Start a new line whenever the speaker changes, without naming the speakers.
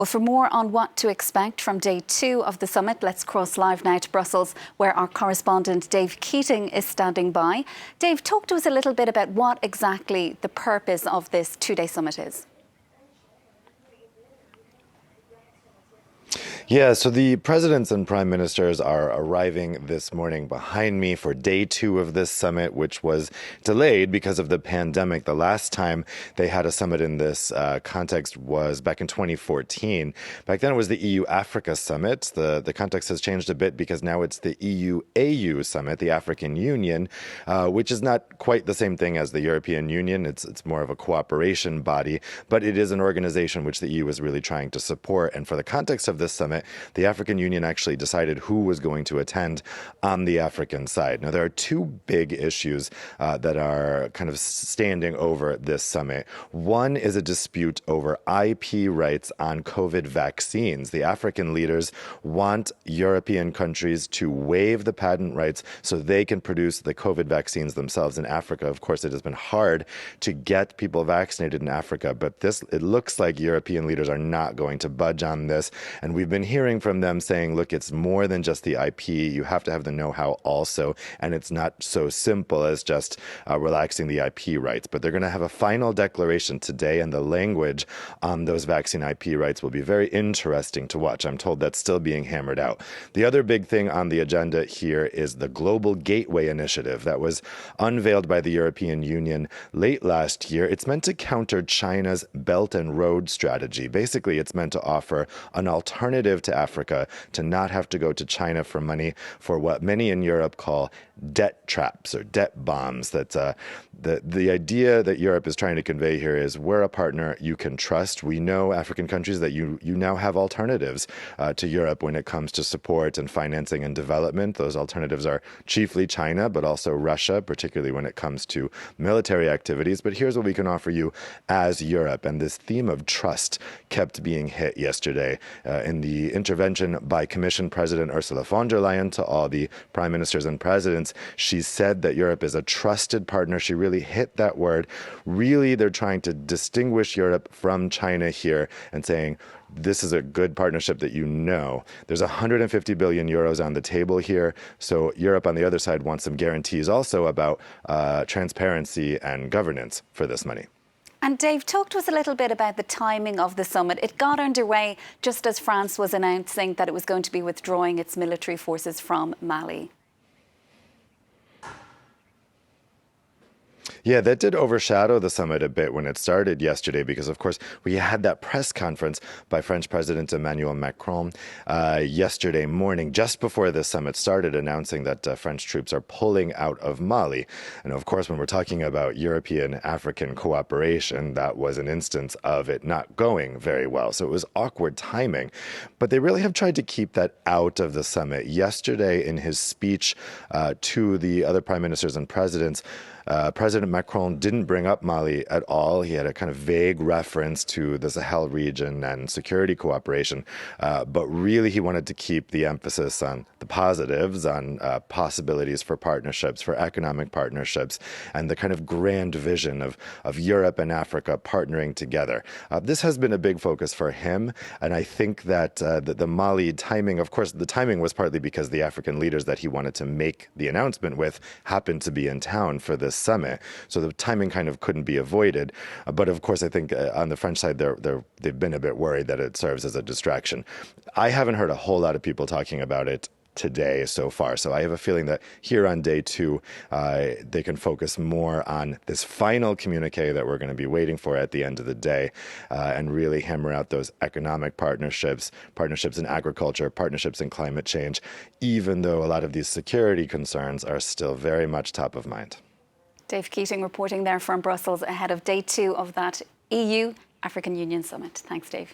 Well, for more on what to expect from day 2 of the summit, let's cross live now to Brussels, where our correspondent Dave Keating is standing by. Dave, talk to us a little bit about what exactly the purpose of this 2-day summit is.
Yeah, so the presidents and prime ministers are arriving this morning behind me for day 2 of this summit, which was delayed because of the pandemic. The last time they had a summit in this context was back in 2014. Back then it was the EU-Africa summit. The context has changed a bit because now it's the EU-AU summit, the African Union, which is not quite the same thing as the European Union. It's more of a cooperation body, but it is an organization which the EU is really trying to support. And for the context of this summit, the African Union actually decided who was going to attend on the African side. Now, there are 2 big issues that are kind of standing over this summit. One is a dispute over IP rights on COVID vaccines. The African leaders want European countries to waive the patent rights so they can produce the COVID vaccines themselves in Africa. Of course, it has been hard to get people vaccinated in Africa, but it looks like European leaders are not going to budge on this. And we've been hearing from them saying, look, it's more than just the IP. You have to have the know-how also. And it's not so simple as just relaxing the IP rights. But they're going to have a final declaration today, and the language on those vaccine IP rights will be very interesting to watch. I'm told that's still being hammered out. The other big thing on the agenda here is the Global Gateway Initiative that was unveiled by the European Union late last year. It's meant to counter China's Belt and Road strategy. Basically, it's meant to offer an alternative to Africa to not have to go to China for money for what many in Europe call debt traps or debt bombs. That the idea that Europe is trying to convey here is we're a partner you can trust. We know, African countries, that you now have alternatives to Europe when it comes to support and financing and development. Those alternatives are chiefly China, but also Russia, particularly when it comes to military activities. But here's what we can offer you as Europe. And this theme of trust kept being hit yesterday in the intervention by Commission President Ursula von der Leyen to all the prime ministers and presidents. She said that Europe is a trusted partner. She really hit that word. Really, they're trying to distinguish Europe from China here and saying, this is a good partnership that you know. There's 150 billion euros on the table here. So Europe on the other side wants some guarantees also about transparency and governance for this money.
And Dave, talk to us a little bit about the timing of the summit. It got underway just as France was announcing that it was going to be withdrawing its military forces from Mali.
Yeah, that did overshadow the summit a bit when it started yesterday because, of course, we had that press conference by French President Emmanuel Macron yesterday morning, just before the summit started, announcing that French troops are pulling out of Mali. And, of course, when we're talking about European-African cooperation, that was an instance of it not going very well. So it was awkward timing. But they really have tried to keep that out of the summit. Yesterday, in his speech to the other prime ministers and presidents, President Macron didn't bring up Mali at all. He had a kind of vague reference to the Sahel region and security cooperation, but really he wanted to keep the emphasis on the positives, on possibilities for partnerships, for economic partnerships, and the kind of grand vision of Europe and Africa partnering together. This has been a big focus for him, and I think that the Mali timing, of course, the timing was partly because the African leaders that he wanted to make the announcement with happened to be in town for this summit. So the timing kind of couldn't be avoided. But of course, I think on the French side, they've been a bit worried that it serves as a distraction. I haven't heard a whole lot of people talking about it today so far. So I have a feeling that here on day 2, they can focus more on this final communique that we're going to be waiting for at the end of the day and really hammer out those economic partnerships, partnerships in agriculture, partnerships in climate change, even though a lot of these security concerns are still very much top of mind.
Dave Keating reporting there from Brussels ahead of day 2 of that EU-African Union summit. Thanks, Dave.